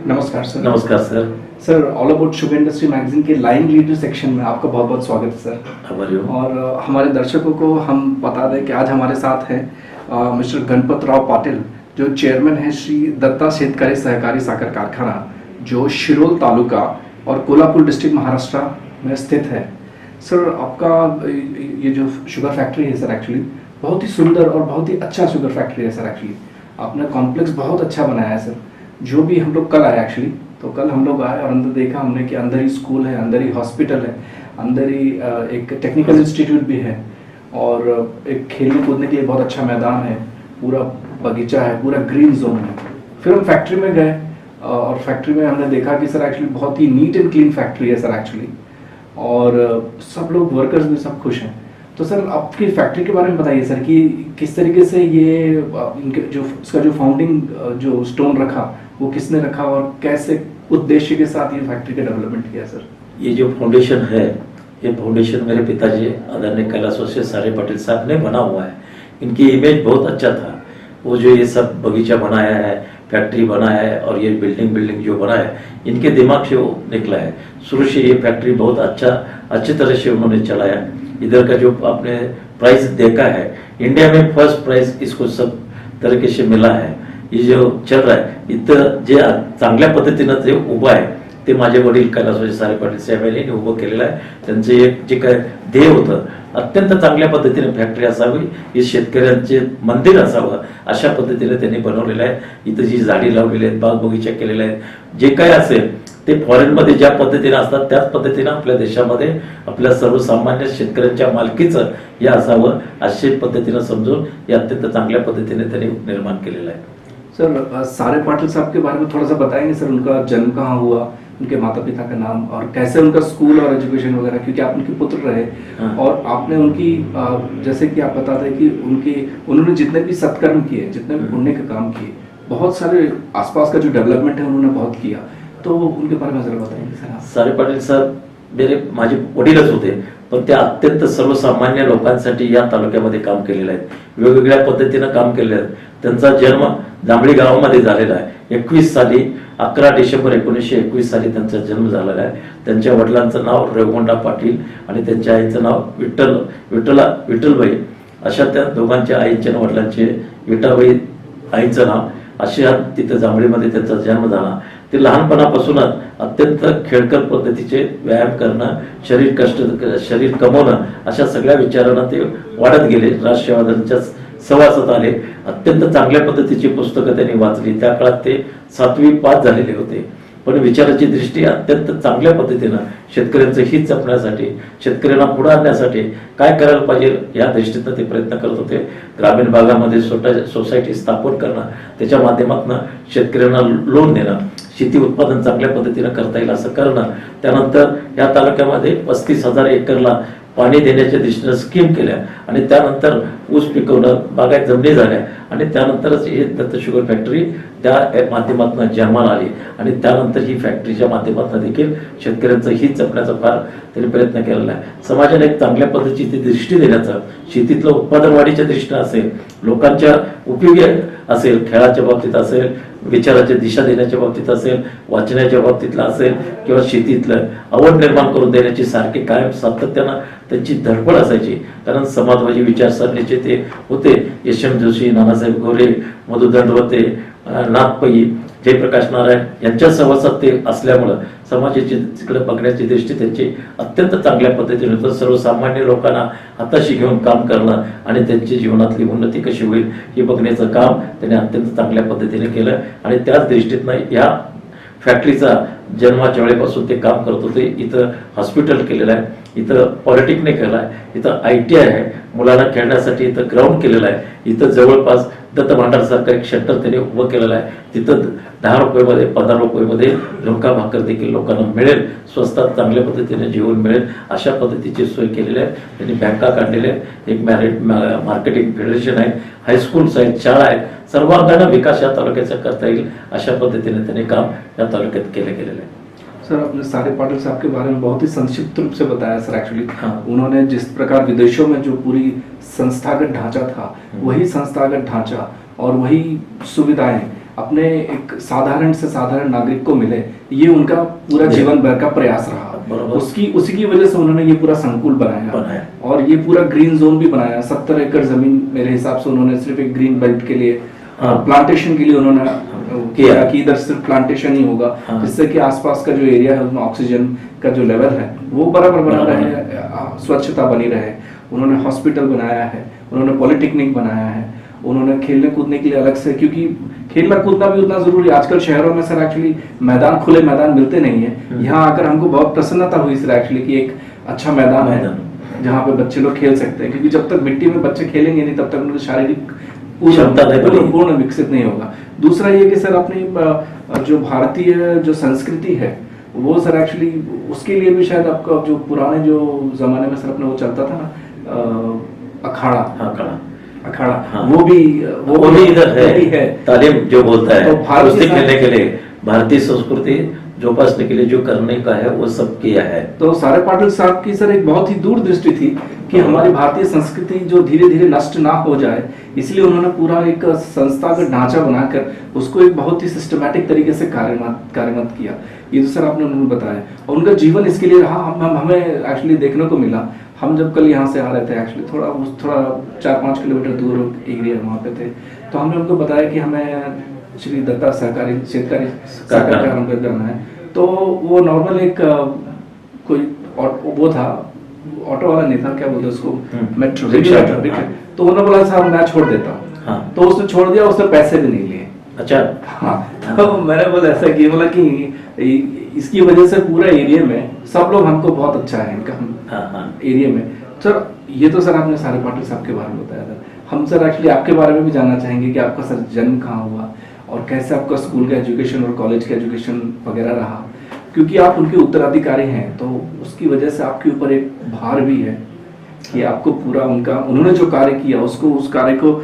नमस्कार सर। नमस्कार sir. Sir, all about sugar industry magazine K line leader section में आपका बहुत बहुत स्वागत है सर। हमारे और हमारे दर्शकों को हम बता दें कि आज हमारे साथ हैं मिस्टर गणपत राव पाटिल, जो चेयरमैन हैं श्री दत्ता शेतकरी सहकारी साकर कारखाना, जो शिरोल तालुका और कोल्हापुर डिस्ट्रिक्ट महाराष्ट्र में स्थित है। सर, आपका ये जो शुगर फैक्ट्री है सर, एक्चुअली बहुत ही सुंदर और बहुत ही अच्छा शुगर फैक्ट्री है सर। एक्चुअली आपने कॉम्प्लेक्स बहुत अच्छा बनाया है सर। जो भी हम लोग कल आए एक्चुअली, तो कल हम लोग आए और अंदर देखा हमने कि अंदर ही स्कूल है, अंदर ही हॉस्पिटल है, अंदर ही एक टेक्निकल इंस्टीट्यूट भी है और एक खेलने कूदने के लिए बहुत अच्छा मैदान है, पूरा बगीचा है, पूरा ग्रीन जोन है। फिर हम फैक्ट्री में गए और फैक्ट्री में हमने देखा कि सर एक्चुअली बहुत ही नीट एंड क्लीन फैक्ट्री है सर एक्चुअली, और सब लोग वर्कर्स भी सब खुश हैं। तो सर, आपकी फैक्ट्री के बारे में बताइए सर कि किस तरीके से ये इनके जो इसका जो फाउंडिंग जो स्टोन रखा वो किसने रखा और कैसे उद्देश्य के साथ ये फैक्ट्री का डेवलपमेंट किया सर। ये जो फाउंडेशन है, ये फाउंडेशन मेरे पिताजी आदरणीय कैलाश सारे पाटिल साहब ने बना हुआ है। इनकी इमेज बहुत अच्छा था। वो जो ये सब बगीचा बनाया है, फैक्ट्री बनाया है और ये बिल्डिंग जो बना है, इनके दिमाग से वो निकला है। शुरू से ये फैक्ट्री बहुत अच्छी तरह से उन्होंने चलाया। इधर का जो आपने प्राइस देखा है, इंडिया में फर्स्ट प्राइस इसको सब तरीके से मिला है। ये जो चल रहा है इथं जे चांगल्या पद्धतीनं जे उभं आहे ते माझे वडील कैलास सारे पाटील साहेब यांनी उभं केलेलं आहे। त्यांचे एक जे काय ध्येय होतं, अत्यंत चांगल्या पद्धतीने फॅक्टरी असावी, हे शेतकऱ्यांचे मंदिर असावं, अशा पद्धतीने त्यांनी बनवलेलं आहे। इथं जी झाडी लावलेली आहेत, बाग बगीचा केलेला आहे, जे काय असेल ते फॉरेनमध्ये ज्या पद्धतीने असतात त्याच पद्धतीने आपल्या देशामध्ये आपल्या सर्वसामान्य शेतकऱ्यांच्या मालकीचं हे असावं, अशा पद्धतीने समजून हे अत्यंत चांगल्या पद्धतीने त्यांनी निर्माण केलेलं आहे। सर, सारे पाटिल साहब के बारे में थोड़ा सा बताएंगे सर, उनका जन्म कहाँ हुआ, उनके माता पिता का नाम और कैसे उनका स्कूल और एजुकेशन वगैरह, क्योंकि आप उनके पुत्र रहे। हाँ। और आपने उनकी जैसे कि आप बताते हैं कि उन्होंने जितने भी सत्कर्म किए, जितने भी पुण्य के काम किए, बहुत सारे आसपास का जो डेवलपमेंट है उन्होंने बहुत किया, तो उनके बारे में जरा बताएंगे सर। सारे पाटील साहेब माझे वडीलच होते, पण ते अत्यंत सर्वसामान्य लोकांसाठी या तालुक्यामध्ये काम केलेलं आहे, वेगवेगळ्या पद्धतीनं काम केलेलं आहे। त्यांचा जन्म जांभळी गावामध्ये झालेला आहे। 21 साली 11 डिसेंबर 1921 साली त्यांचा जन्म झालेला आहे। त्यांच्या वडिलांचं नाव रघुवंडा पाटील आणि त्यांच्या आईचं नाव विठ्ठलबाई, अशा त्या दोघांच्या आईच्या वडिलांचे विठाबाई आईचं नाव, अशा तिथं जांभळीमध्ये त्यांचा जन्म झाला। ते लहानपणापासूनच अत्यंत खेळकर पद्धतीचे व्यायाम करणं, शरीर कमवणं, अशा सगळ्या विचारांना ते वाढत गेले। राजसेवादलाच्या सहवासात आले। अत्यंत चांगल्या पद्धतीची पुस्तकं त्यांनी वाचली। त्या काळात ते 7वी पास झालेले होते, पण विचाराची दृष्टी अत्यंत चांगल्या पद्धतीनं शेतकऱ्यांचं हित जपण्यासाठी, शेतकऱ्यांना पुढे आणण्यासाठी काय करायला पाहिजे या दृष्टीनं ते प्रयत्न करत होते। ग्रामीण भागामध्ये सोसायटी स्थापन करणं, त्याच्या माध्यमातून शेतकऱ्यांना लोन देणं, शेती उत्पादन चांगल्या पद्धतीनं करता येईल असं करणं। त्यानंतर या तालुक्यामध्ये 35,000 एकरला पाणी देण्याच्या दृष्टीनं स्कीम केल्या आणि त्यानंतर ऊस पिकवणं, बागायत जमिनी झाल्या आणि त्यानंतरच हे दत्त शुगर फॅक्टरी त्या माध्यमातून जन्माला आली आणि त्यानंतर ही फॅक्टरीच्या माध्यमातून देखील शेतकऱ्यांचं हित जपण्याचा फार त्यांनी प्रयत्न केलेला आहे। समाजाला एक चांगल्या पद्धतीची दृष्टी देण्याचा, शेतीतलं उत्पादन वाढीच्या दृष्टीनं असेल, लोकांच्या उपयोगी असेल, खेळाच्या बाबतीत असेल, विचाराची दिशा देण्याच्या बाबतीत असेल, वाचनाच्या बाबतीतलं असेल किंवा शेतीतलं आवड निर्माण करून देण्याची सारखी कायम सातत्यानं त्यांची धडपड असायची। कारण समाजवादी विचारसरणीचे ते होते। यशवंत जोशी, नानासाहेब घोरे, मधु दंडवते, नाथ पै, जयप्रकाश नारायण यांच्या सहवासात ते असल्यामुळं समाजाची तिकडे बघण्याची दृष्टी त्यांची अत्यंत चांगल्या पद्धतीने होतं। सर्वसामान्य लोकांना हाताशी घेऊन काम करणं आणि त्यांची जीवनातली उन्नती कशी होईल हे बघण्याचं काम त्यांनी अत्यंत चांगल्या पद्धतीने केलं आणि त्याच दृष्टीतनं या फॅक्टरीचा जन्माच्या वेळेपासून ते काम करत होते। इथं हॉस्पिटल केलेलं आहे, इथं पॉलिटेक्निक केलं आहे, इथं ITI आहे, मुलांना खेळण्यासाठी इथं ग्राउंड केलेलं आहे, इथं जवळपास दत्त भांडारसारखं एक शेल्टर त्यांनी उभं केलेलं आहे। तिथं 10 रुपयामध्ये 15 रुपयामध्ये झुणका भाकर देखील लोकांना मिळेल, स्वस्तात चांगल्या पद्धतीने जेवण मिळेल, अशा पद्धतीची सोय केलेली आहे। त्यांनी बँका काढलेल्या आहेत, एक मार्केटिंग फेडरेशन आहे, हायस्कूल्स आहेत, शाळा आहेत, सर्वांगीण विकास या तालुक्याचा करता येईल अशा पद्धतीने त्यांनी काम या तालुक्यात केलं गेलेलं आहे। सर, आपने सारे पाटिल साहब के बारे में बहुत ही संक्षिप्त रूप से बताया सर। एक्चुअली हाँ। उन्होंने जिस प्रकार विदेशों में जो पूरी संस्थागत ढांचा था, वही संस्थागत ढांचा और वही सुविधाएं अपने एक साधारण से साधारण नागरिक को मिले, ये उनका पूरा जीवन भर का प्रयास रहा। बराबर। उसी की वजह से उन्होंने ये पूरा संकुल बनाया और ये पूरा ग्रीन जोन भी बनाया। 70 एकड़ जमीन मेरे हिसाब से उन्होंने सिर्फ एक ग्रीन बेल्ट के लिए, प्लांटेशन के लिए उन्होंने किया कि इधर सिर्फ प्लांटेशन ही होगा, जिससे कि आसपास का जो एरिया है उसमें ऑक्सीजन का जो लेवल है वो बराबर बना रहे, स्वच्छता बनी रहे। उन्होंने हॉस्पिटल बनाया है, उन्होंने पॉलिटेक्निक बनाया है, उन्होंने खेलने कूदने के लिए अलग से, क्योंकि खेलना कूदना भी उतना जरूरी है। आजकल शहरों में सर एक्चुअली मैदान, खुले मैदान मिलते नहीं है। यहाँ आकर हमको बहुत प्रसन्नता हुई सर एक्चुअली कि एक अच्छा मैदान है जहाँ पे बच्चे लोग खेल सकते हैं, क्योंकि जब तक मिट्टी में बच्चे खेलेंगे नहीं तब तक उनकी शारीरिक पूर्ण विकसित नहीं होगा। दूसरा ये कि सर अपनी जो भारतीय जो संस्कृति है वो सर एक्चुअली उसके लिए भी शायद आपका जो पुराने जो जमाने में सर अपने वो चलता था ना अखाड़ा, वो भी इधर है। तालीम जो बोलता है तो कुश्ती खेलने के लिए, भारतीय संस्कृति जोपासने के लिए जो करने का है वो सब किया है। तो सारे पाटिल साहब की सर एक बहुत ही दूरदृष्टि थी कि हमारी भारतीय संस्कृति जो धीरे धीरे नष्ट ना हो जाए, इसलिए उन्होंने पूरा एक संस्थागत ढांचा बनाकर उसको एक बहुत ही सिस्टमैटिक तरीके से कार्यरत किया। ये तो सर आपने उन्होंने बताया और उनका जीवन इसके लिए रहा। हमें एक्चुअली देखने को मिला, हम जब कल यहाँ से आ रहे थे एक्चुअली थोड़ा 4-5 किलोमीटर दूर एरिया वहाँ पे थे, तो हमने उनको बताया कि हमें श्री दत्ता सहकारी सहकारी हमको करना है। तो वो नॉर्मल एक कोई वो था, ऑटो वाला नहीं था, क्या बोलते उसको, मेट्रो रिक्शा। तो उन्होंने बोला साहब मैं छोड़ देता हूँ, तो उसने छोड़ दिया, उसने पैसे भी नहीं लिए। अच्छा, हाँ। तो मैंने बोला ऐसा कि बोला कि इसकी वजह से पूरा एरिया में सब लोग हमको बहुत अच्छा है इनका एरिया में। सर ये तो सर आपने सारे पाटिल साहब के बारे में बताया था। हम सर एक्चुअली आपके बारे में भी जानना चाहेंगे कि आपका सर जन्म कहाँ हुआ और कैसे आपका स्कूल का एजुकेशन और कॉलेज का एजुकेशन वगैरह रहा, क्योंकि आप उनके उत्तराधिकारी हैं तो उसकी वजह से आपके ऊपर एक भार भी है कि आपको पूरा उन्होंने जो कार्य किया उस कार्य को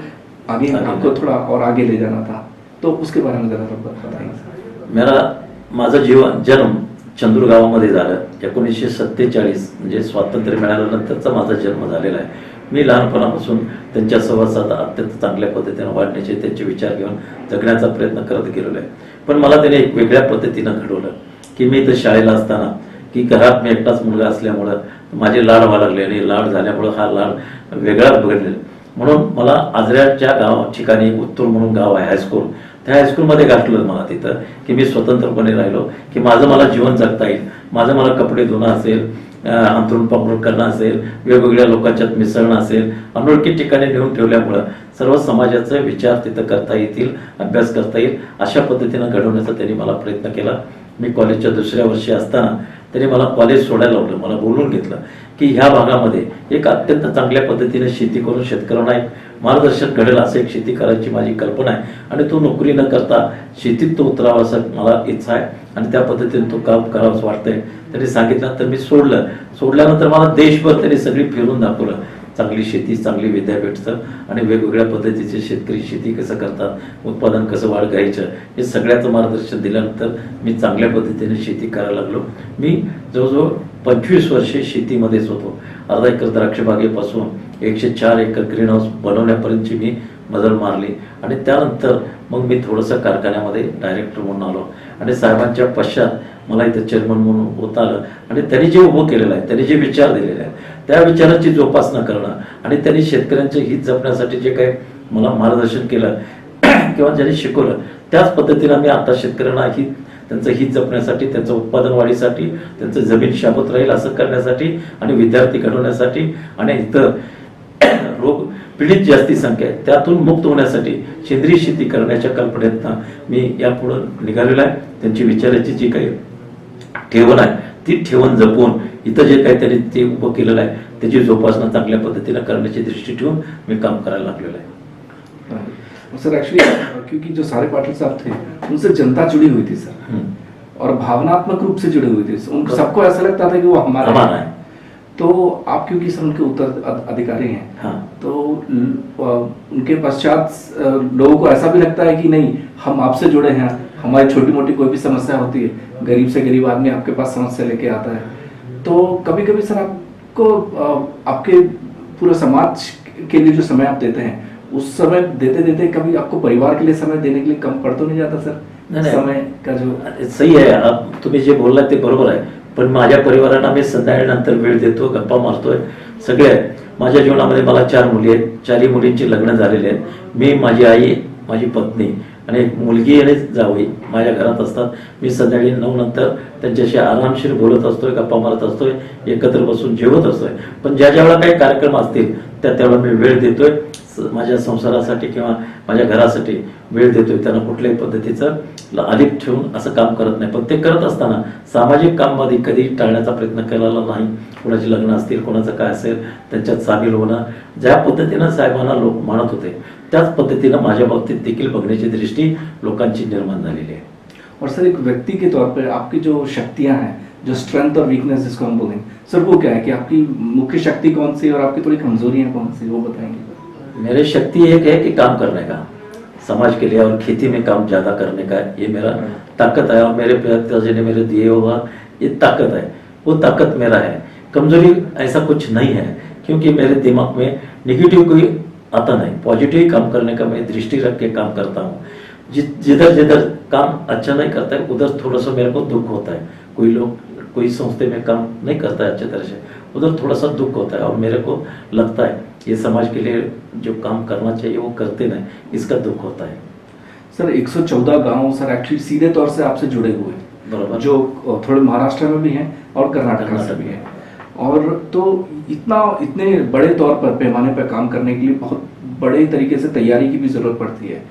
आगे आपको थोड़ा और आगे ले जाना था। तो उसके बारे में जरा बताइए। माझा जन्म चंदूर गावामध्ये झालं। 1947 म्हणजे स्वातंत्र्य मिळाल्यानंतरचा माझा जन्म झालेला आहे। मी लहानपणापासून त्यांच्या सहवासात अत्यंत चांगल्या पद्धतीने वाढण्याचे, त्यांचे विचार घेऊन जगण्याचा प्रयत्न करत गेलेलो आहे। पण मला त्याने एक वेगळ्या पद्धतीनं घडवलं की मी इथं शाळेला असताना की घरात मी एकटाच मुलगा असल्यामुळं माझे लाड व्हायला लागले आणि लाड झाल्यामुळं हा लाड वेगळाच बघडलेला, म्हणून मला आजऱ्याच्या ठिकाणी उत्तूर म्हणून गाव आहे हायस्कूल, त्या हायस्कूलमध्ये घातलं मला तिथं की मी स्वतंत्रपणे राहिलो, की माझं मला जीवन जगता येईल, माझं मला कपडे धुणं असेल, अंथरूण पांघरूण करणं असेल, वेगवेगळ्या लोकांच्यात मिसळणं असेल, अनोळखी ठिकाणी नेऊन ठेवल्यामुळं सर्व समाजाचे विचार तिथं करता येतील, अभ्यास करता येईल अशा पद्धतीनं घडवण्याचा त्यांनी मला प्रयत्न केला। मी कॉलेजच्या दुसऱ्या वर्षी असताना त्यांनी मला कॉलेज सोडायला लावलं, मला बोलवून घेतलं की ह्या भागामध्ये एक अत्यंत चांगल्या पद्धतीने शेती करून शेतकऱ्यांना एक मार्गदर्शन घडेल असं एक शेती करायची माझी कल्पना आहे आणि तो नोकरी न करता शेतीत तो उतरावा असं मला इच्छा आहे आणि त्या पद्धतीने तो काम करावंसं वाटतंय। त्यांनी सांगितलं तर मी सोडल्यानंतर मला देशभर त्यांनी सगळी फिरून दाखवलं, चांगली शेती, चांगली विद्यापीठचं आणि वेगवेगळ्या पद्धतीचे शेतकरी शेती कसं करतात, उत्पादन कसं वाढ घ्यायचं, हे सगळ्याचं मार्गदर्शन दिल्यानंतर मी चांगल्या पद्धतीने शेती करायला लागलो। मी जवळजवळ 25 वर्षे शेतीमध्येच होतो। अर्धा एकर द्राक्षबागेपासून 104 एकर ग्रीन हाऊस बनवण्यापर्यंतची मी मजल मारली आणि त्यानंतर मग मी थोडंसं कारखान्यामध्ये डायरेक्टर म्हणून आलो आणि साहेबांच्या पश्चात मला इथं चेअरमन म्हणून होता आलं आणि त्यांनी जे उभं केलेलं आहे, त्यांनी जे विचार दिलेले आहेत त्या विचारांची जोपासना करणं आणि त्यांनी शेतकऱ्यांचे हित जपण्यासाठी जे काही मला मार्गदर्शन केलं किंवा ज्यांनी शिकवलं त्याच पद्धतीने मी आता शेतकऱ्यांना त्यांचं हित जपण्यासाठी, त्यांचं उत्पादन वाढीसाठी, त्यांचं जमीन शाबूत राहील असं करण्यासाठी आणि विद्यार्थी घडवण्यासाठी आणि इतर रोग पीडित जास्ती संख्या आहे त्यातून मुक्त होण्यासाठी सेंद्रिय शेती करण्याच्या कल्पनेतनं मी यापुढे निघालेलो आहे। त्यांची विचाराची जी काही ठेवण आहे ती ठेवण जपून इथं जे काही त्यांनी ते उभं केलेलं आहे त्याची जोपासना चांगल्या पद्धतीने करण्याची दृष्टी ठेवून मी काम करायला लागलेलो आहे। सर एक्चुअली क्योंकि जो सारे पाटिल साहब थे उनसे जनता जुड़ी हुई थी सर, और भावनात्मक रूप से जुड़ी हुई थी। उनको सबको ऐसा लगता था कि वो हमारा है। तो आप क्योंकि सर उनके उत्तराधिकारी हैं, तो उनके पश्चात लोगों को ऐसा भी लगता है कि नहीं हम आपसे जुड़े हैं, हमारी छोटी मोटी कोई भी समस्या होती है, गरीब से गरीब आदमी आपके पास समस्या लेके आता है, तो कभी कभी सर आपको आपके पूरे समाज के लिए जो समय आप देते हैं उस समय देते देते कभी आपको परिवार के लिए समय देने के लिए कम पड़ तो नहीं जाता सर? नाही. समय का जो सही आहे. तुम्ही जे बोललात ते बरोबर आहे, पण माझ्या परिवारांना मी संध्याकाळनंतर वेळ देतो, गप्पा मारतोय, सगळे आहे. माझ्या जीवनामध्ये मला 4 मुली आहेत, 4ही मुलींची लग्न झालेली आहेत. मी, माझी आई, माझी पत्नी आणि एक मुलगी आणि जावई माझ्या घरात असतात. मी संध्याकाळी 9 नंतर त्यांच्याशी आरामशीर बोलत असतोय, गप्पा मारत असतोय, एकत्र बसून जेवत असतोय. पण ज्या ज्यावेळेला काही कार्यक्रम असतील त्यावेळेला मी वेळ देतोय माझ्या संसारासाठी किंवा माझ्या घरासाठी वेळ देतोय. त्यांना कुठल्याही पद्धतीचं आलिप ठेवून असं काम करत नाही. पण ते करत असताना सामाजिक काममध्ये कधी टाळण्याचा प्रयत्न केलेला नाही. कोणाची लग्न असतील, कोणाचं काय असेल त्यांच्यात सामील होणं, ज्या पद्धतीनं साहेबांना लोक मानत होते त्याच पद्धतीनं माझ्या बाबतीत देखील बघण्याची दृष्टी लोकांची निर्माण झालेली आहे. और सर एक व्यक्ति के तौर पर आपकी जो शक्तियां हैं, जो स्ट्रेंथ और वीकनेस जिसको हम बोलेंगे सर, वो क्या है कि आपकी मुख्य शक्ति कौन सी है और आपकी थोड़ी कमजोरियां कौन सी, वो बताएंगे? मेरी शक्ति एक है कि काम करने का, समाज के लिए और खेती में काम ज़्यादा करने का, ये मेरा ताकत है. और मेरे पिताजी ने मेरे दिए हुआ ये ताकत है, वो ताकत मेरा है. कमजोरी ऐसा कुछ नहीं है, क्योंकि मेरे दिमाग में नेगेटिव कोई आता नहीं. पॉजिटिव काम करने का मैं दृष्टि रख के काम करता हूँ. जिधर जिधर काम अच्छा नहीं करता है उधर थोड़ा सा मेरे को दुख होता है. कोई लोग कोई संस्थे में काम नहीं करता है अच्छे तरह से, उधर थोड़ा सा दुख होता है. और मेरे को लगता है ये समाज के लिए जो काम करना चाहिए वो करते नहीं, इसका दुख होता है. सर 114 गांव सर एक्चुअली सीधे तौर से आपसे जुड़े हुए हैं, बराबर, जो थोड़े महाराष्ट्र में भी हैं और कर्नाटक से भी हैं. और तो इतने बड़े तौर पर पैमाने पर काम करने के लिए बहुत बड़े तरीके से तैयारी की भी जरूरत पड़ती है.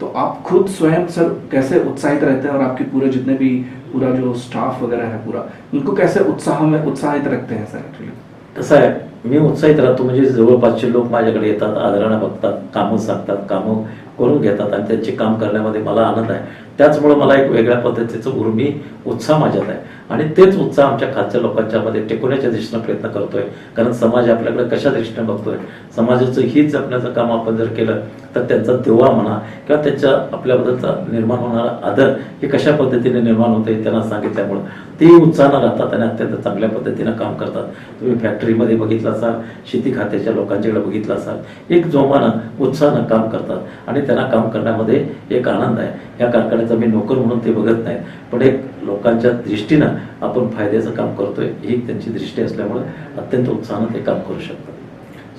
तो आप खुद स्वयं सर कैसे उत्साहित रहते हैं और आपके पूरे जितने भी पूरा जो स्टाफ वगैरह है पूरा, उनको कैसे उत्साहित रखते हैं सर? एक्चुअली कसं आहे, मी उत्साहित राहतो. म्हणजे जवळपासचे लोक माझ्याकडे येतात, आदराने बघतात, कामं सांगतात, कामं करून घेतात आणि त्यांचे काम करण्यामध्ये मला आनंद आहे. त्याचमुळे मला एक वेगळ्या पद्धतीचं उर्मी उत्साह माझ्यात आहे आणि तेच उत्साह आमच्या खालच्या लोकांच्या मध्ये टिकवण्याच्या दृष्टीने प्रयत्न करतोय. कारण समाज आपल्याकडे कशा दृष्टीने बघतोय, समाजाचं हित जपण्याचं काम आपण जर केलं तर त्यांचा देवा म्हणा किंवा त्यांच्या आपल्याबद्दलचा निर्माण होणारा आदर हे कशा पद्धतीने निर्माण होते त्यांना सांगितल्यामुळं ते उत्साहानं राहतात आणि अत्यंत चांगल्या पद्धतीनं काम करतात. तुम्ही फॅक्टरीमध्ये बघितलं असाल, शेती खात्याच्या लोकांच्याकडे बघितलं असाल, एक जोमानं उत्साहानं काम करतात आणि त्यांना काम करण्यामध्ये एक आनंद आहे. या कारखान्याचा मी नोकर म्हणून ते बघत नाहीत, पण एक लोकांच्या दृष्टीनं आपण फायद्याचं काम करतोय ही त्यांची दृष्टी असल्यामुळे अत्यंत उत्साहानं ते काम करू शकतात.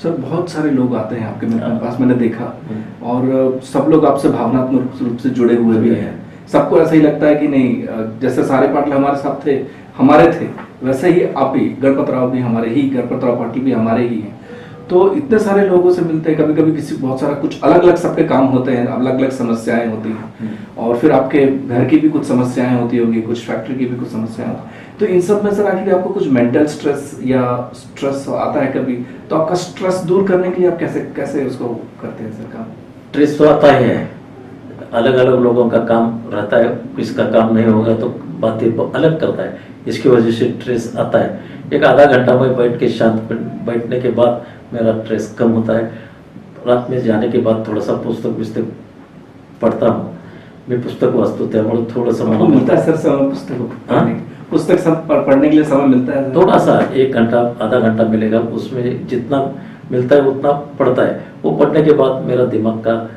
सर बहुत सारे लोग आते हैं आपके पास, मैंने देखा, और सब लोग आपसे भावनात्मक रूप से जुड़े हुए भी हैं. सबको ऐसा ही लगता है कि नहीं, जैसे सारे पाटिल हमारे साथ थे, हमारे थे, वैसे ही आप भी, गणपत राव भी हमारे ही, गणपत राव पाटिल भी हमारे ही हैं. तो इतने सारे लोगों से मिलते हैं, कभी कभी किसी बहुत सारा कुछ अलग अलग सबके काम होते हैं, अलग अलग समस्याएं होती हैं, और फिर आपके घर की भी कुछ समस्याएं होती होगी, कुछ फैक्ट्री की भी कुछ समस्याएं होती. तो इन सब में सर आखिर आपको कुछ मेंटल स्ट्रेस या स्ट्रेस आता है कभी, तो आपका स्ट्रेस दूर करने के लिए आप कैसे कैसे उसको करते हैं सर काम? स्ट्रेस तो आता ही है, अलग अलग लोगों का काम रहता है, किसका काम नहीं होगा तो बातें अलग करता है, इसकी वजह से स्ट्रेस आता है. एक आधा घंटा में बैठ के शांत बैठने के बाद मेरा स्ट्रेस कम होता है. रात में जाने के बाद थोड़ा सा पुस्तक पढ़ता हूँ. मैं पुस्तक वाचतो त्यामुळे थोडंसं आपको मिलता है सर समय पुस्तक पढ़ने के लिए समय मिलता है? थोड़ा सा 1 घंटा आधा घंटा मिलेगा, उसमें जितना मिलता है उतना पढ़ता है. वो पढ़ने के बाद मेरा दिमाग का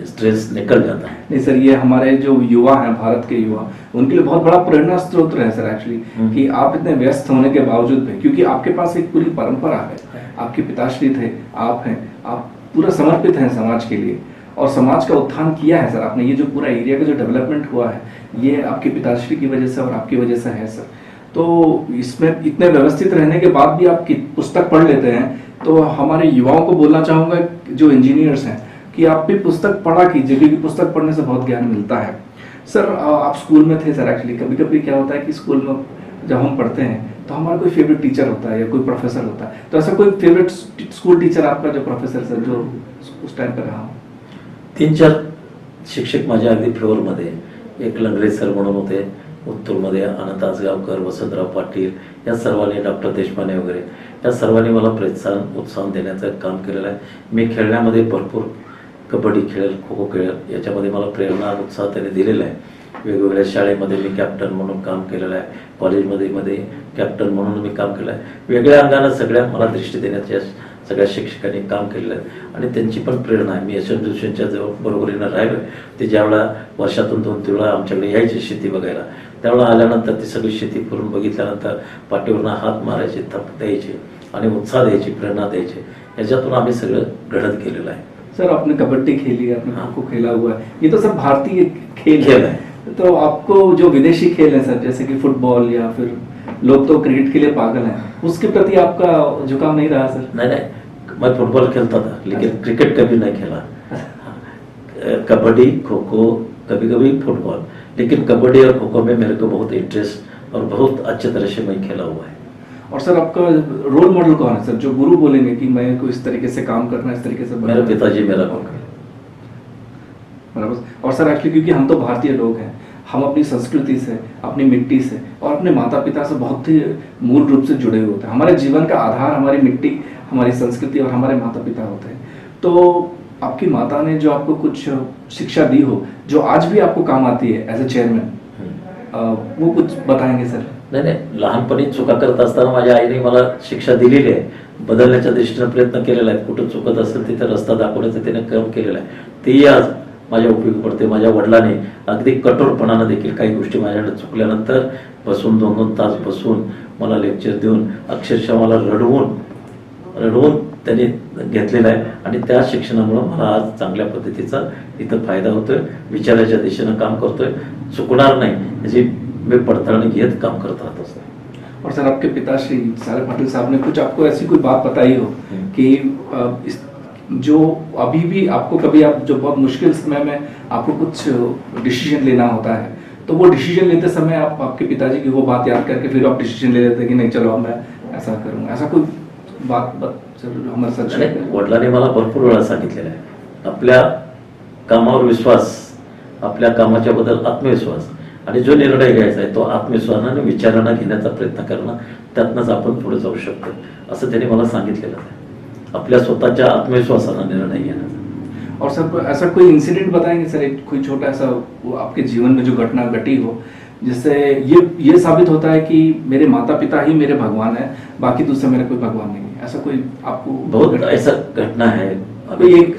स्ट्रेस निकल जाता है. नहीं सर, ये हमारे जो युवा हैं, भारत के युवा, उनके लिए बहुत बड़ा प्रेरणा स्रोत है सर एक्चुअली, कि आप इतने व्यस्त होने के बावजूद भी, क्योंकि आपके पास एक पूरी परंपरा है, आपके पिताश्री थे, आप हैं, आप पूरा समर्पित हैं समाज के लिए और समाज का उत्थान किया है सर आपने. ये जो पूरा एरिया का जो डेवलपमेंट हुआ है ये आपके पिताश्री की वजह से और आपकी वजह से है सर. तो इसमें इतने व्यवस्थित रहने के बाद भी आप पुस्तक पढ़ लेते हैं, तो हमारे युवाओं को बोलना चाहूँगा जो इंजीनियर्स हैं कि आप भी पुस्तक पढ़ा कीजिए, क्योंकि पुस्तक पढ़ने से बहुत ज्ञान मिलता है. सर आप स्कूल में थे सर, एक्चुअली कभी कभी क्या होता है कि स्कूल में जब हम पढ़ते हैं तो हमारा कोई फेवरेट टीचर होता है या कोई प्रोफेसर होता है, तो ऐसा कोई फेवरेट स्कूल टीचर आपका जो प्रोफेसर सर जो उस टाइम पर रहा हो? 3-4 शिक्षक माझ्या अगदी फेवरमध्ये. एक लंगरे सर म्हणून होते उत्तूरमध्ये, अनंत आसगावकर, वसंतराव पाटील, या सर्वांनी, डॉक्टर देशपांडे वगैरे, या सर्वांनी मला प्रोत्साहन उत्साह देण्याचं काम केलेलं आहे. मी खेळण्यामध्ये भरपूर कबड्डी खेळेल, खो खो खेळेल, याच्यामध्ये मला प्रेरणा उत्साह त्याने दिलेला आहे. वेगवेगळ्या शाळेमध्ये मी कॅप्टन म्हणून काम केलेलं आहे, कॉलेजमध्ये कॅप्टन म्हणून मी काम केलं आहे. वेगळ्या अंगानं सगळ्या मला दृष्टी देण्याचा सगळ्या शिक्षकांनी काम केलेलं आहे आणि त्यांची पण प्रेरणा आहे. मी यशवंत जोशींच्या जवळ बरोबरीनं राहिलो. ते ज्यावेळेला वर्षातून 2-3 वेळा आमच्याकडे यायची शेती बघायला, त्यावेळेला आल्यानंतर ती सगळी शेती करून बघितल्यानंतर पाठीवरनं हात मारायचे, थप द्यायचे आणि उत्साह द्यायची, प्रेरणा द्यायची. याच्यातून आम्ही सगळं घडत गेलेलं आहे. सर आपने कबड्डी खेली है, आपने हाँ। खो खो खेला हुआ है, ये तो सब भारतीय खेल खेल है। है। तो आपको जो विदेशी खेल है सर, जैसे कि फुटबॉल या फिर लोग तो क्रिकेट के लिए पागल हैं, उसके प्रति आपका झुकाव नहीं रहा सर? नहीं नहीं, मैं फुटबॉल खेलता था लेकिन अच्छा। क्रिकेट कभी नहीं खेला। हाँ, कबड्डी, खो खो, कभी कभी फुटबॉल, लेकिन कबड्डी और खो खो में मेरे को बहुत इंटरेस्ट और बहुत अच्छे तरह से मैं खेला हुआ है। और सर आपका रोल मॉडल कौन है सर, जो गुरु बोलेंगे कि मैं को इस तरीके से काम करना, इस तरीके से बनना? मेरे पिताजी मेरा गुरु है। बराबर। और सर एक्चुअली क्योंकि हम तो भारतीय लोग हैं, हम अपनी संस्कृति से, अपनी मिट्टी से और अपने माता पिता से बहुत ही मूल रूप से जुड़े हुए होते हैं। हमारे जीवन का आधार हमारी मिट्टी, हमारी संस्कृति और हमारे माता पिता होते हैं। तो आपकी माता ने जो आपको कुछ शिक्षा दी हो, जो आज भी आपको काम आती है एज अ चेयरमैन, वो कुछ बताएंगे सर? नाही नाही, लहानपणी चुका करत असताना माझ्या आईने मला शिक्षा दिलेली आहे, बदलण्याच्या दृष्टीने प्रयत्न केलेला आहे. कुठं चुकत असेल तिथे रस्ता दाखवण्याचं त्याने काम केलेला आहे, तेही आज माझ्या उपयोगी पडते. माझ्या वडिलांनी अगदी कठोरपणानं देखील काही गोष्टी माझ्याकडे चुकल्यानंतर बसून 2-2 तास बसून मला लेक्चर देऊन अक्षरशः मला रडवून त्यांनी घेतलेलं आहे आणि त्या शिक्षणामुळं मला आज चांगल्या पद्धतीचा इथं फायदा होतोय, विचाराच्या दिशेनं काम करतोय, चुकणार नाही याची मी पडताळणी घेत काम करत राहत असतो. और सर आपके पिताश्री सारे पाटिल साहब ने कुछ आपको ऐसी कोई बात बताई हो कि जो अभी भी आपको कभी आप जो बहुत मुश्किल समय में आपको कुछ डिसीजन लेना होता है, तो वो डिसीजन लेते समय आप आपके पिताजी की वो बात याद करके फिर आप डिसीजन ले लेते कि नहीं चलो अब मैं ऐसा करूँगा, ऐसा कोई बात सर हमारे साथ शेअर करें? वडिलांनी मला भरपूर वेळा सांगितलेलं आहे, आपल्या कामावर विश्वास, आपल्या कामाच्या बद्दल आत्मविश्वास आणि जो निर्णय घ्यायचा आहे तो आत्मविश्वासाने विचारानं घेण्याचा प्रयत्न करणं, त्यातनंच आपण पुढे जाऊ शकतो असं त्यांनी मला सांगितलेलं आहे. आपल्या स्वतःच्या आत्मविश्वासानं निर्णय घेण्याचा. और सर ऐसा कोई इंसिडेंट बताएंगे सर, एक कोई छोटा सा वो आपके जीवन में जो घटना घटी हो जिससे ये साबित होता है कि मेरे माता पिता ही मेरे भगवान है, बाकी दूसरा मेरा कोई भगवान नहीं है, ऐसा कोई आपको? बहुत ऐसा घटना है. कोई एक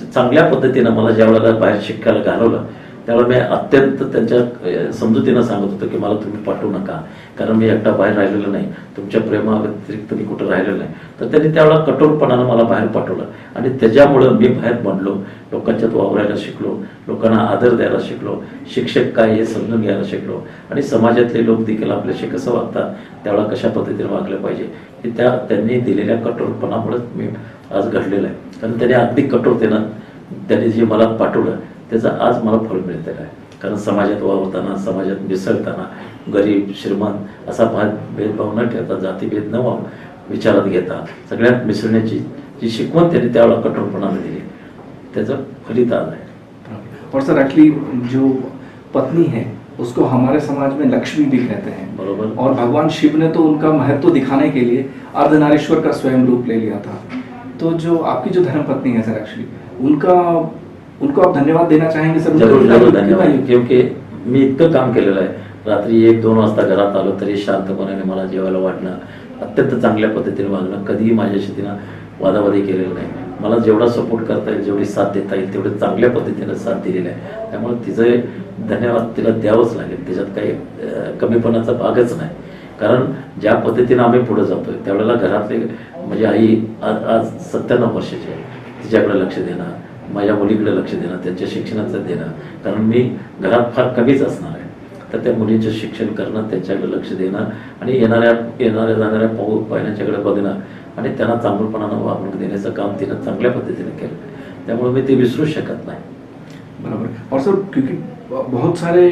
चांगल्या पद्धतीनं मला ज्या वेळेला बाहेर शिकायला घालवलं त्यावेळेला मी अत्यंत त्यांच्या समजुतीनं सांगत होतो की मला तुम्ही पाठवू नका, कारण मी एकटा बाहेर राहिलेलो नाही, तुमच्या प्रेमाव्यतिरिक्त मी कुठं राहिलेलो नाही. तर त्यांनी त्यावेळेला कठोरपणानं मला बाहेर पाठवलं आणि त्याच्यामुळं मी बाहेर पडलो, लोकांच्यात वावरायला शिकलो, लोकांना आदर द्यायला शिकलो, शिक्षक काय हे समजून घ्यायला शिकलो आणि समाजातले लोक देखील आपल्याशी कसं वागतात, त्यावेळेला कशा पद्धतीने वागलं पाहिजे हे त्यांनी दिलेल्या कठोरपणामुळेच मी आज घडलेलं आहे. कारण त्यांनी अगदी कठोरतेनं त्यांनी जे मला पाठवलं त्याचं आज मला फळ मिळतेलं आहे. कारण समाजात वावरताना, समाजात मिसळताना गरीब श्रीमंत असा भेदभाव न ठेवता, जातीभेद न विचारात घेता सगळ्यात मिसळण्याची जी शिकवण त्यांनी त्यावेळेला कठोरपणाने दिली त्याचं फलित आज आहे. और सर एक्चुअली जो पत्नी है उसको हमारे समाज में लक्ष्मी भी कहते हैं, बरोबर. और भगवान शिव ने तो उनका महत्व दिखाने के लिए अर्धनारीश्वर का स्वयं रूप ले लिया था. तो जो आपकी जो धर्मपत्नी है सर एक्चुअली उनको आप धन्यवाद देना चाहेंगे सर? जरूर जरूर धन्यवाद, क्योंकि मी इतकं काम केलेलं आहे. रात्री 1-2 वाजता घरात आलो तरी शांतपणाने मला जेवायला वाटणं, अत्यंत चांगल्या पद्धतीने वागणं, कधीही माझ्याशी तिनं वादावादी केलेलं नाही. मला जेवढा सपोर्ट करता येईल, जेवढी साथ देता येईल तेवढे चांगल्या पद्धतीने साथ दिलेला आहे. त्यामुळे तिचं धन्यवाद तिला द्यावंच लागेल, त्याच्यात काही कमीपणाचा भागच नाही. कारण ज्या पद्धतीनं आम्ही पुढे जातोय त्यावेळेला घरातले म्हणजे आई आज 97 वर्षाची आहे, तिच्याकडे लक्ष देणं, माझ्या मुलीकडे लक्ष देणं, त्यांच्या शिक्षणाचं देणं, कारण मी घरात फार कमीच असणार आहे, तर त्या मुलींचं शिक्षण करणं, त्यांच्याकडे लक्ष देणं आणि येणाऱ्या जाणाऱ्या पाहुण्यांच्याकडे बघणं आणि त्यांना चांगलपणानं वागणूक देण्याचं काम तिनं चांगल्या पद्धतीने केलं. त्यामुळे मी ते विसरू शकत नाही. बराबर. और सर क्योंकि बहुत सारे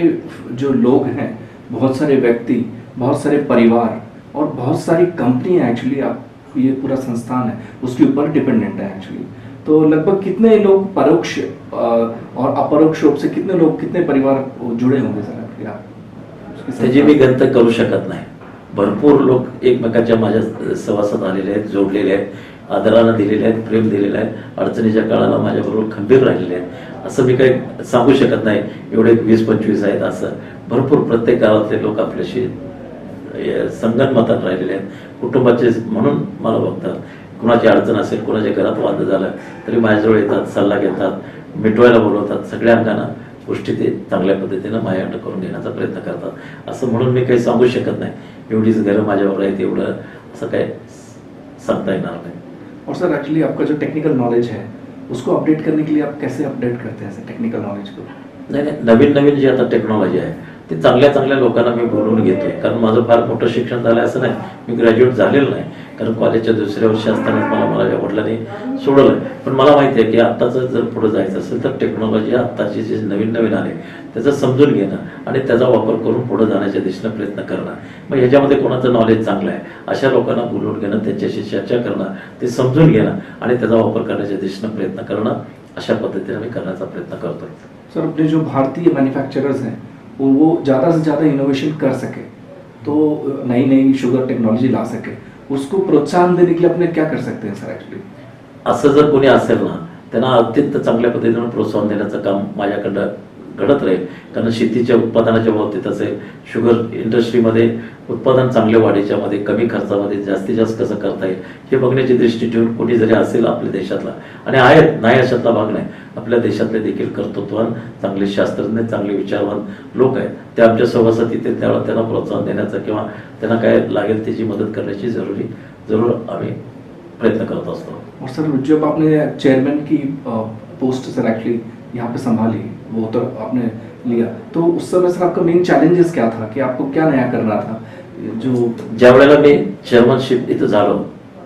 जो लोग हैं, बहुत सारे व्यक्ति, बहुत सारे परिवार और बहुत सारी कंपनियां एक्चुअली आप ये पूरा संस्थान है उसके ऊपर डिपेंडेंट है एक्चुअली. तो लगभग कितने लोग परोक्ष और अपरोक्ष रूप से कितने परिवार जुड़े होंगे सर आपके? त्याची मी गणना करू शकत नाही. भरपूर लोक एकमेकांच्या माझ्या सहवासात आलेले आहेत, जोडलेले आहेत, आदरानं दिलेले आहेत, प्रेम दिलेलं आहे, अडचणीच्या काळाला माझ्याबरोबर खंबीर राहिलेले आहेत. असं मी काही सांगू शकत नाही एवढे 20-25 आहेत असं. भरपूर प्रत्येक गावातले लोक आपल्याशी संगनमतात राहिलेले आहेत, कुटुंबाचे म्हणून मला बघतात, कुणाची अडचण असेल, कुणाच्या घरात वाद झालं तरी माझ्याजवळ येतात, सल्ला घेतात, मिटवायला बोलवतात. सगळ्या अंगानं गोष्टी ते चांगल्या पद्धतीनं माझ्याकडं करून घेण्याचा प्रयत्न करतात. असं म्हणून मी काही सांगू शकत नाही एवढीच घरं माझ्यावर आहेत एवढं असं काही सांगता येणार नाही. और सर एक्चुअली आपका जो टेक्निकल नॉलेज है उसको अपडेट करने के लिए आप कैसे अपडेट करते हैं सर टेक्निकल नॉलेज को? नाही नाही, नवीन नवीन जी आता टेक्नॉलॉजी आहे ती चांगल्या चांगल्या लोकांना मी बोलवून घेतोय. कारण माझं फार मोठं शिक्षण झालं असं नाही, मी ग्रॅज्युएट झालेलं नाही. कारण कॉलेजच्या दुसऱ्या वर्षी असताना मला माझ्या वडिलांनी सोडलं. पण मला माहिती आहे की आत्ताचं जर पुढे जायचं असेल तर टेक्नॉलॉजी आत्ताची जे नवीन नवीन आले त्याचं समजून घेणं आणि त्याचा वापर करून पुढे जाण्याच्या दिशेनं प्रयत्न करणं. मग ह्याच्यामध्ये कोणाचं नॉलेज चांगलं आहे अशा लोकांना बोलवून घेणं, त्यांच्याशी चर्चा करणं, ते समजून घेणं आणि त्याचा वापर करण्याच्या दिशेनं प्रयत्न करणं, अशा पद्धतीने मी करण्याचा प्रयत्न करतोय. सर अपने जो भारतीय मैन्युफैक्चरर्स हैं वो ज़्यादा से ज़्यादा इनोवेशन कर सके, तो नई नई शुगर टेक्नोलॉजी ला सके, उसको प्रोत्साहन देने के लिए अपने क्या कर सकते हैं सर एक्चुअली? असं जर कोणी असेल ना त्यांना अत्यंत चांगल्या पद्धतीनं प्रोत्साहन देण्याचं काम माझ्याकडं घडत राहील. कारण शेतीच्या उत्पादनाच्या बाबतीत असेल, शुगर इंडस्ट्रीमध्ये उत्पादन चांगले वाढीच्या मध्ये कमी खर्चामध्ये जास्तीत जास्त कसं करता येईल हे बघण्याची दृष्टी ठेवून कोणी जरी असेल आपल्या देशातला, आणि आहेत नाही अशातला भाग नाही, आपल्या देशातले देखील कर्तृत्ववान चांगले शास्त्रज्ञ चांगले विचारवान लोक आहेत ते आमच्या सहवासात येतील त्यावेळेला त्यांना प्रोत्साहन देण्याचं किंवा त्यांना काय लागेल त्याची मदत करण्याची जरूर आम्ही प्रयत्न करत असतो. और सर जब आपने चेयरमैन की पोस्ट सर एक्चुअली यहाँ पे संभाली, वो तो आपने लिया, तो उस समय सर आपका मेन चैलेंजेस क्या था कि आपको क्या नया करना था? जो ज्या वेळेला मी चेअरमनशिप इथं झालो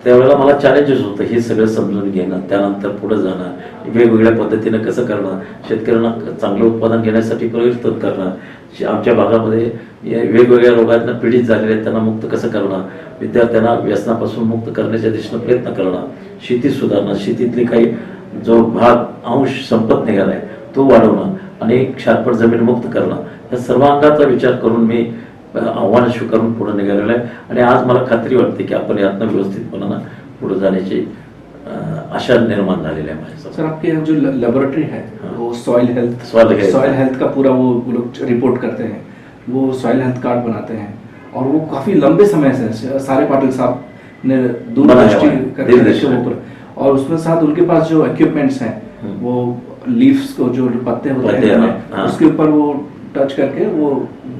त्यावेळेला मला चॅलेंजेस होतं हे सगळं समजून घेणं, त्यानंतर पुढे जाणं, वेगवेगळ्या पद्धतीनं कसं करणं, शेतकऱ्यांना चांगलं उत्पादन घेण्यासाठी प्रयत्न करणं, आमच्या भागामध्ये वेगवेगळ्या रोगांना पीडित झालेले आहेत त्यांना मुक्त कसं करणं, विद्यार्थ्यांना व्यसनापासून मुक्त करण्याच्या दिशेनं प्रयत्न करणं, शेती सुधारणं, शेतीतली काही जो भाग अंश संपत निघाला आहे तो वाढवणं आणि क्षारपट जमीन मुक्त करणं, या सर्व अंगाचा विचार करून मी आव्हानं स्वीकारून पुढे निघालेलं आहे. आणि आज मला खात्री वाटते की आपण यातनं व्यवस्थितपणानं पुढे जाण्याची आशा निर्माण झालेली आहे माझ्यासमोर. सर आपके यहाँ जो लेबोरेटरी है वो सॉइल Soil हेल्थ का पूरा वो लोग रिपोर्ट करते हैं, वो सॉइल हेल्थ कार्ड बनाते हैं और वो काफी लंबे समय से सारे पाटिल साहब ने दूरदृष्टि करके रखे वो पर, और उसमें साथ उनके पास जो इक्विपमेंट्स हैं वो लीव्स को जो पत्ते होते हैं उसके ऊपर वो टच करके वो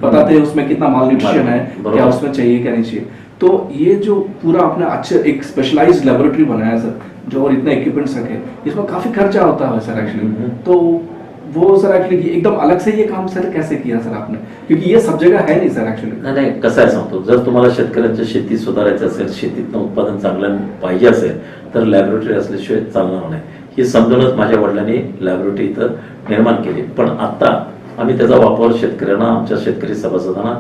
बताते हैं उसमें कितना माल न्यूट्रिशन है, क्या उसमें चाहिए क्या नहीं चाहिए. तो ये जो पूरा आपने अच्छे एक स्पेशलाइज्ड लेबोरेटरी बनाया सर, जो और इतना इक्विपमेंट्स रखे, इसमें काफी खर्चा होता है सर एक्चुअली. तो वो सर एक्चुअली एकदम अलग से ये काम सर कैसे किया सर आपने, क्योंकि ये सब जगह है नहीं सर एक्चुअली. नाही कसं आहे सांगतो, जर तुम्हाला शेतकऱ्यांच्या शेती सुधारायचं असेल, शेतीतनं उत्पादन चांगलं पाहिजे असेल तर लॅबोरेटरी असल्याशिवाय चालणार नाही. हे समजूनच माझ्या वडिलांनी लॅबोरेटरी इथं निर्माण केली. पण आता आम्ही त्याचा वापर शेतकऱ्यांना, आमच्या शेतकरी सभासदांना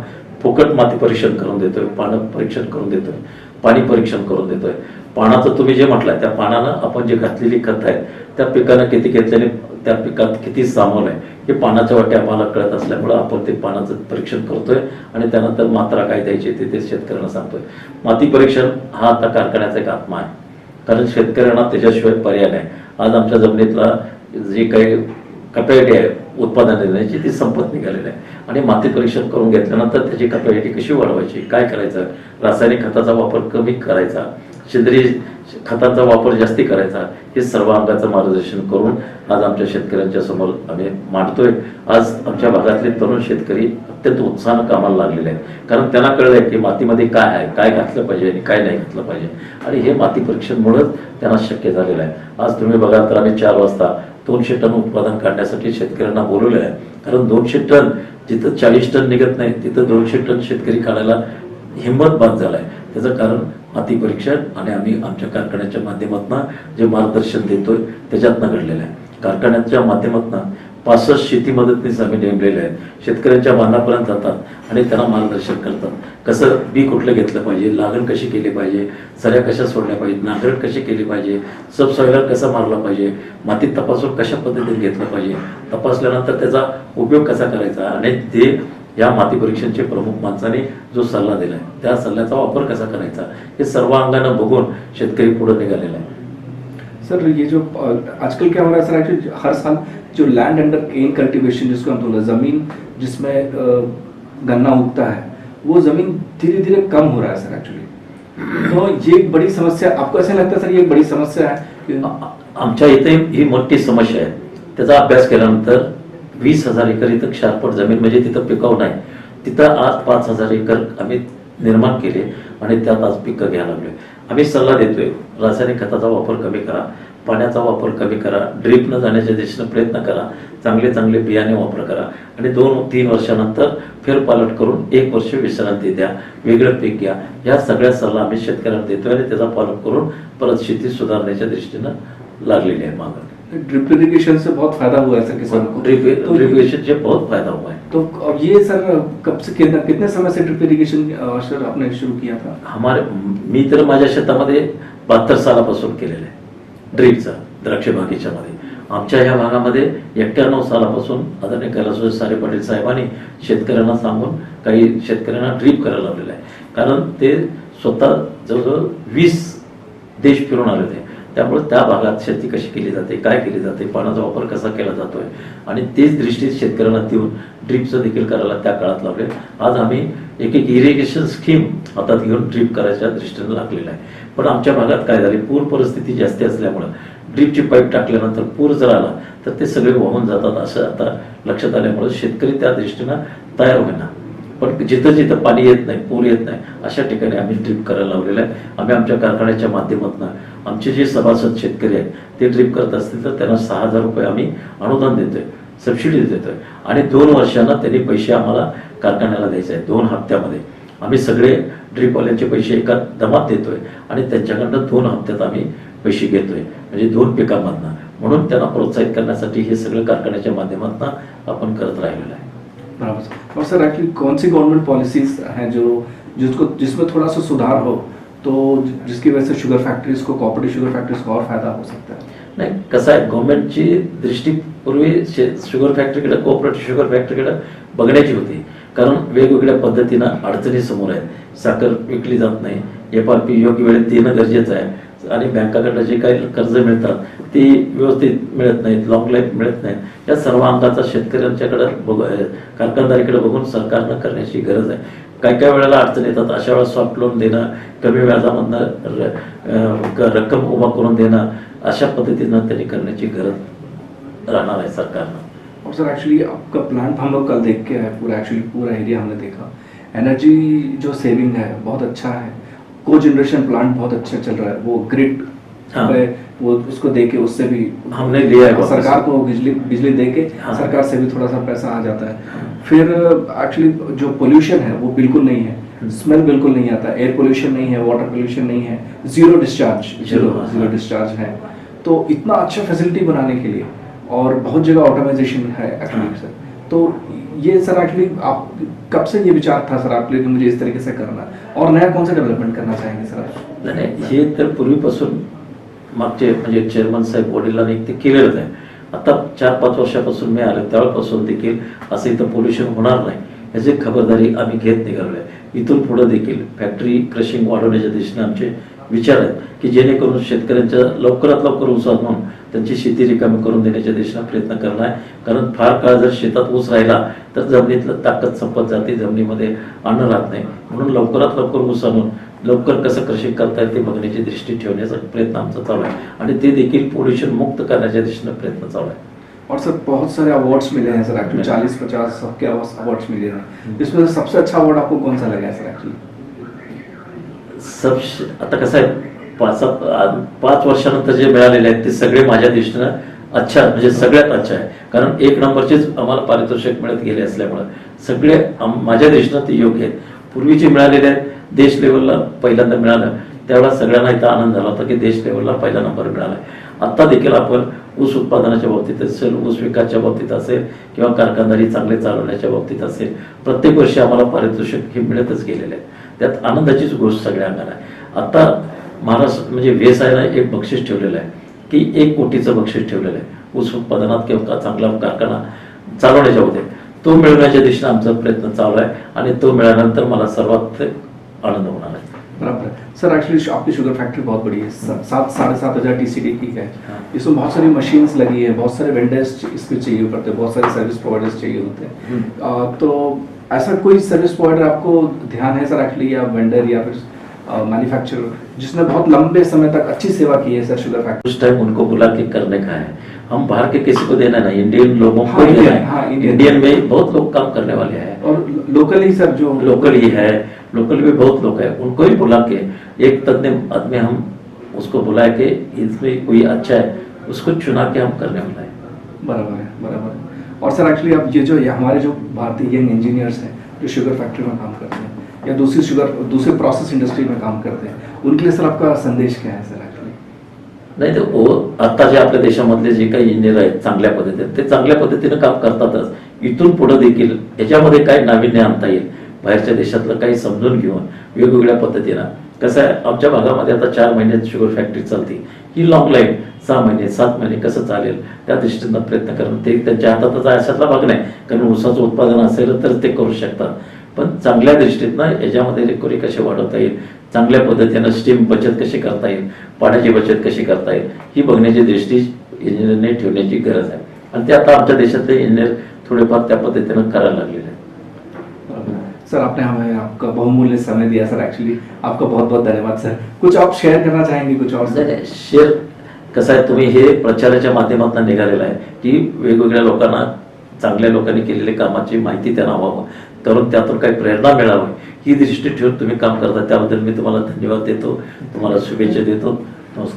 फुकट माती परीक्षण करून देतोय, पानं परीक्षण करून देतोय, पाणी परीक्षण करून देतोय. पानाचं तुम्ही जे म्हटलंय त्या पानानं आपण जे घातलेली खत आहे त्या पिकानं किती घेतल्याने त्या पिकात किती सामोल आहे हे पानाच्या वाटे आम्हाला कळत असल्यामुळं आपण ते पानाचं परीक्षण करतोय आणि त्यानंतर मात्रा काय द्यायची ते शेतकऱ्यांना सांगतोय. माती परीक्षण हा आता कारखान्याचा एक आत्मा आहे, कारण शेतकऱ्यांना त्याच्याशिवाय पर्याय नाही. आज आमच्या जमिनीतला जे काही कपॅसिटी आहे उत्पादन देण्याची ती संपत निघालेली आहे आणि माती परीक्षण करून घेतल्यानंतर त्याची कपॅसिटी कशी वाढवायची, काय करायचं, रासायनिक खताचा वापर कमी करायचा, सेंद्रिय खताचा वापर जास्ती करायचा, हे सर्व अंगाचं मार्गदर्शन करून आज आमच्या शेतकऱ्यांच्या समोर आम्ही मांडतोय. आज आमच्या भागातले तरुण शेतकरी अत्यंत उत्साहानं कामाला लागलेले आहेत, कारण त्यांना कळलंय की मातीमध्ये काय आहे, काय घातलं पाहिजे आणि काय नाही घातलं पाहिजे, आणि हे माती परीक्षणमुळेच त्यांना शक्य झालेलं आहे. आज तुम्ही बघा तर आम्ही 4 वाजता 200 टन उत्पादन काढण्यासाठी शेतकऱ्यांना बोलवलं आहे, कारण 200 टन जिथं 40 टन निघत नाही तिथं 200 टन शेतकरी काढायला हिंमत बाद झालाय. त्याचं कारण माती परीक्षण आणि आम्ही आमच्या कारखान्याच्या माध्यमातून जे मार्गदर्शन देतोय त्याच्यातनं घडलेलं आहे. कारखान्याच्या माध्यमातून 65 शेती मदतनीस आम्ही नेमलेले आहेत, शेतकऱ्यांच्या बांधापर्यंत जातात आणि त्यांना मार्गदर्शन करतात. कसं बी कुठलं घेतलं पाहिजे, लागण कशी केली पाहिजे, सऱ्या कशा सोडल्या पाहिजे, नांगरट कशी केली पाहिजे, सबसॉइलर कसा मारला पाहिजे, माती तपासून कशा पद्धतीने घेतलं पाहिजे, तपासल्यानंतर त्याचा उपयोग कसा करायचा, आणि ते या माती परीक्षणचे प्रमुख माणसाने जो सल्ला दिलाय त्या सल्ल्याचा वापर कसा करायचा हे सर्व अंगानं बघून शेतकरी पुढे निघालेला आहे. सर ये जो आजकल क्या हो रहा है सर एक्चुअली हर साल जो लैंड अंडर केन कल्टीवेशन जिसको हम बोलते हैं, जमीन जिसमें गन्ना उगता है वो जमीन धीरे धीरे कम हो रहा है सर एक्चुअली. तो ये एक बड़ी समस्या, आपको ऐसा लगता है सर ये एक बड़ी समस्या है कि आमच्या इथे ही मोठी समस्या आहे. त्याचा अभ्यास केल्यानंतर 20,000 एकर इथं क्षारपट जमीन म्हणजे तिथं पिकाऊ नाही, तिथं आज 5,000 एकर आम्ही निर्माण केले आणि त्यात आज पिकं घ्यायला लागले. आम्ही सल्ला देतोय, रासायनिक खताचा वापर कमी करा, पाण्याचा वापर कमी करा, ड्रीप न जाण्याच्या दिशेने प्रयत्न करा, चांगले चांगले बियाणे वापर करा आणि 2-3 वर्षानंतर फेरपालट करून 1 वर्ष विश्रांती द्या, वेगळं पीक घ्या. या सगळ्या सल्ला आम्ही शेतकऱ्यांना देतोय आणि त्याचा पालन करून परत शेती सुधारण्याच्या दृष्टीनं लागलेली आहे मागं. ड्रिप इरिगेशन से बहुत फायदा हुआ है सर किसानों को? ड्रिप इरिगेशन से बहुत फायदा हुआ है. तो अब ये सर कब से कितने समय से ड्रिप इरिगेशन सर आपने शुरू किया था? मी तर माझ्या शेतामध्ये 72 सालापासून केलेलं आहे ड्रीपचा, द्राक्ष बागेच्या मध्ये. आमच्या ह्या भागामध्ये 91 सालापासून आदरणीय कैलासवासी सारे पाटील साहेबांनी शेतकऱ्यांना सांगून काही शेतकऱ्यांना ड्रीप करायला लावलेलं आहे. कारण ते स्वतः जवळजवळ 20 देश फिरून आले होते. त्यामुळे त्या भागात शेती कशी केली जाते, काय केली जाते, पाण्याचा वापर कसा केला जातोय आणि तेच दृष्टीत शेतकऱ्यांना देऊन ड्रीपचं देखील करायला त्या काळात लावले. आज आम्ही एक इरिगेशन स्कीम हातात घेऊन ड्रीप करायच्या दृष्टीने लागलेला आहे. पण आमच्या भागात काय झाले, पूर परिस्थिती जास्ती असल्यामुळं ड्रीपची पाईप टाकल्यानंतर पूर जर आला तर ते सगळे वाहून जातात असं आता लक्षात आल्यामुळे शेतकरी त्या दृष्टीनं तयार होईना. पण जिथं जिथं पाणी येत नाही, पूर येत नाही अशा ठिकाणी आम्ही ड्रीप करायला लावलेलं आहे. आम्ही आमच्या कारखान्याच्या माध्यमातून आमचे जे सभासद शेतकरी आहेत ते ड्रीप करत असतील तर त्यांना 6,000 रुपये आम्ही अनुदान देतोय, सबसिडी देतोय आणि 2 वर्षांना त्यांनी पैसे आम्हाला कारखान्याला द्यायचे आहेत. 2 हप्त्यामध्ये आम्ही सगळे ड्रीपवाल्यांचे पैसे एका दमात देतोय आणि त्यांच्याकडनं 2 हप्त्यात आम्ही पैसे घेतोय, म्हणजे 2 पिकांमधनं. म्हणून त्यांना प्रोत्साहित करण्यासाठी हे सगळं कारखान्याच्या माध्यमातून आपण करत राहिलेलं आहे. बराबर. और सर एक्चुअली कौन सी गवर्नमेंट पॉलिसीज हैं जिसमें थोड़ा सा सुधार हो, तो जिसकी वजह से शुगर फैक्ट्रीज को, कोऑपरेटिव शुगर फैक्ट्रीज को और फायदा हो सकता है? नाही, कसं आहे, गव्हर्नमेंटची दृष्टी पूर्वी शुगर फॅक्टरीकडे, कोऑपरेटिव्ह शुगर फॅक्टरीकडे बघण्याची होती. कारण वेगवेगळ्या पद्धतीनं अडचणी समोर आहेत. साखर विकली जात नाही, FRP योग्य वेळेत देणं गरजेचं आहे आणि बँकाकडनं जे काही कर्ज मिळतात ती व्यवस्थित मिळत नाहीत, लॉंग लाईफ मिळत नाहीत. या सर्व अंगाचा शेतकऱ्यांच्याकडं कारखानदारीकडे बघून सरकारनं करण्याची गरज आहे. काही वेळेला अडचण येतात, अशा वेळेला सॉफ्ट लोन देणं, कमी व्याजामधनं रक्कम उभा करून देणं, अशा पद्धतीनं त्यांनी करण्याची गरज राहणार आहे सरकारनं. और सर एक्चुअली आपका प्लांट हम लोग कल देख के आए, पूरा एरिया हमने देखा. एनर्जी जो सेविंग है बहुत अच्छा है, को जनरेशन प्लांट बहुत अच्छा चल रहा है. वो ग्रिड वो उसको दे के उससे भी हमने लिया है, सरकार को बिजली दे के सरकार से भी थोड़ा सा पैसा आ जाता है. फिर एक्चुअली जो पोल्यूशन है वो बिल्कुल नहीं है, स्मेल बिल्कुल नहीं आता, एयर पोल्यूशन नहीं है, वाटर पोल्यूशन नहीं है, जीरो डिस्चार्ज है. तो इतना अच्छा फैसिलिटी बनाने के लिए और बहुत जगह ऑटोमाइजेशन है एक्चुअली सर. तो ये सर एक्चुअली आप कब से ये विचार था सर आपके कि मुझे इस तरीके से करना है और नया कौन सा डेवलपमेंट करना चाहेंगे सर? नाही, हे तर पूर्वीपासून मागचे म्हणजे चेअरमन साहेब वडिलांनी ते केलेलंच आहे. आता 4-5 वर्षापासून मी आलो त्यावेळेपासून देखील असं इथं पोल्युशन होणार नाही याची खबरदारी आम्ही घेत निघालो आहे. इथून पुढे देखील फॅक्टरी क्रशिंग वाढवण्याच्या दिशेने आमचे विचार आहेत की जेणेकरून शेतकऱ्यांच्या लवकरात लवकर ऊस आणून त्यांची शेती रिकामी करून देण्याच्या दिशेने प्रयत्न करणार आहे. कारण फार काळ जर शेतात ऊस राहिला तर जमिनीतलं ताकद संपत जाते, जमिनीमध्ये अन्न राहत नाही. म्हणून लवकरात लवकर ऊस आणून लवकर कसं कृषी करता येईल ते बघण्याची दृष्टी ठेवण्याचा प्रयत्न आमचा चालू आहे आणि ते देखील पोल्युशन मुक्त करण्याच्या दिशेने प्रयत्न चालू आहे. और सर बहुत सारे अवार्ड्स मिले हैं सर एक्चुअली, 40-50 सबके अवार्ड्स मिले हैं. इसमें से सबसे अच्छा अवार्ड आपको कौन सा लगा है सर एक्चुअली? आता कसं आहे, 5 वर्षानंतर जे मिळालेले आहेत ते सगळे माझ्या दृष्टीनं अच्छा, म्हणजे सगळ्यात अच्छा आहे. कारण 1 नंबरचेच आम्हाला पारितोषिक मिळत गेले असल्यामुळे सगळे माझ्या दृष्टीनं ते योग्य आहेत. पूर्वीचे मिळालेले आहेत, देश लेवलला पहिल्यांदा मिळालं त्यावेळेला सगळ्यांना इथं आनंद झाला होता की देश लेवलला पहिला नंबर मिळाला. आता देखील आपण ऊस उत्पादनाच्या बाबतीत असेल, ऊस विकासच्या बाबतीत असेल किंवा कारखानदारी चांगले चालवण्याच्या बाबतीत असेल, प्रत्येक वर्षी आम्हाला पारितोषिक हे मिळतच गेलेले आहे. त्यात आनंदाचीच गोष्ट सगळ्या अंगाला आहे. आता महाराष्ट्र म्हणजे VSIला एक बक्षीस ठेवलेलं आहे की 1 कोटीचं बक्षीस ठेवलेलं आहे ऊस उत्पादनात किंवा चांगला कारखाना चालवण्याच्या बाबतीत. तो मिळवण्याच्या दिशेने आमचा प्रयत्न चालू आहे आणि तो मिळाल्यानंतर मला सर्वात आनंद होणार आहे. बराबर सर. एक्चुअली आपकी शुगर फैक्ट्री बहुत बड़ी है, 7-7.5 TCD की है. इसमें बहुत सारी मशीन्स लगी है, बहुत सारे वेंडर्स इसके चाहिए पड़ते हैं, बहुत सारे सर्विस प्रोवाइडर्स चाहिए होते हैं. तो ऐसा कोई सर्विस प्रोवाइडर आपको ध्यान है सर एक्चुअली, या वेंडर या फिर मैन्युफैक्चरर जिसने बहुत लंबे समय तक अच्छी सेवा की है सर शुगर फैक्ट्री। उस टाइम उनको बुला के करने का है, हम बाहर के किसी को देना नहीं, इंडियन लोगों को हाँ, देना इंडियन, है। हाँ, इंडियन। इंडियन में बहुत लोग काम करने वाले हैं, और लोकल ही सर जो लोकल ही है, लोकल भी बहुत लोग हैं, उनको ही बुला के एक तज्ञ आदमी हम उसको बुलाए के इसमें कोई अच्छा है उसको चुना के हम करने वाला है। बराबर है, बराबर है। और सर एक्चुअली अब ये हमारे जो भारतीय यंग इंजीनियर्स हैं जो शुगर फैक्ट्री में काम करते हैं या दूसरे प्रोसेस इंडस्ट्री में काम करते हैं, उनके लिए सर आपका संदेश क्या है सर एक्चुअली? नाही तर आता जे आपल्या देशामधले जे काही इंजिनियर आहेत चांगल्या पद्धतीने ते चांगल्या पद्धतीने काम करतातच, इथून पुढे देखील याच्यामध्ये काय नाविन्य आणता येईल, बाहेरच्या देशातलं काही समजून घेऊन वेगवेगळ्या पद्धतीनं कसं आहे आमच्या भागामध्ये आता 4 महिन्यात शुगर फॅक्टरी चालते, ही लॉंग लाईन 6 महिने 7 महिने कसं चालेल त्या दृष्टीनं प्रयत्न करणं ते त्यांच्या हातातच अशातला भाग नाही, कारण ऊसाचं उत्पादन असेल तर ते करू शकतात, पण चांगल्या दृष्टीनं याच्यामध्ये रिकव्हरी कशी वाढवता येईल, चांगल्या पद्धतीनं स्टीम बचत कशी करता येईल, पाण्याची बचत कशी करता येईल ही बघण्याची दृष्टी इंजिनियरने ठेवण्याची गरज आहे आणि ते आता आमच्या देशातले इंजिनियर थोडेफार त्या पद्धतीनं करायला लागलेले आहेत। सर आपने हमें आपका बहुमूल्य समय दिया सर, एक्चुअली आपका बहुत बहुत धन्यवाद सर। कुछ आप शेयर करना चाहेंगे कुछ और सर? नाही, शेअर कसं आहे तुम्ही हे प्रचाराच्या माध्यमातून निघालेलं आहे की वेगवेगळ्या लोकांना चांगल्या लोकांनी केलेल्या कामाची माहिती त्यांना व्हावं करून त्यातून काही प्रेरणा मिळावी ही दृष्टी ठेवून तुम्ही काम करता त्याबद्दल मी तुम्हाला धन्यवाद देतो, तुम्हाला शुभेच्छा देतो। नमस्कार।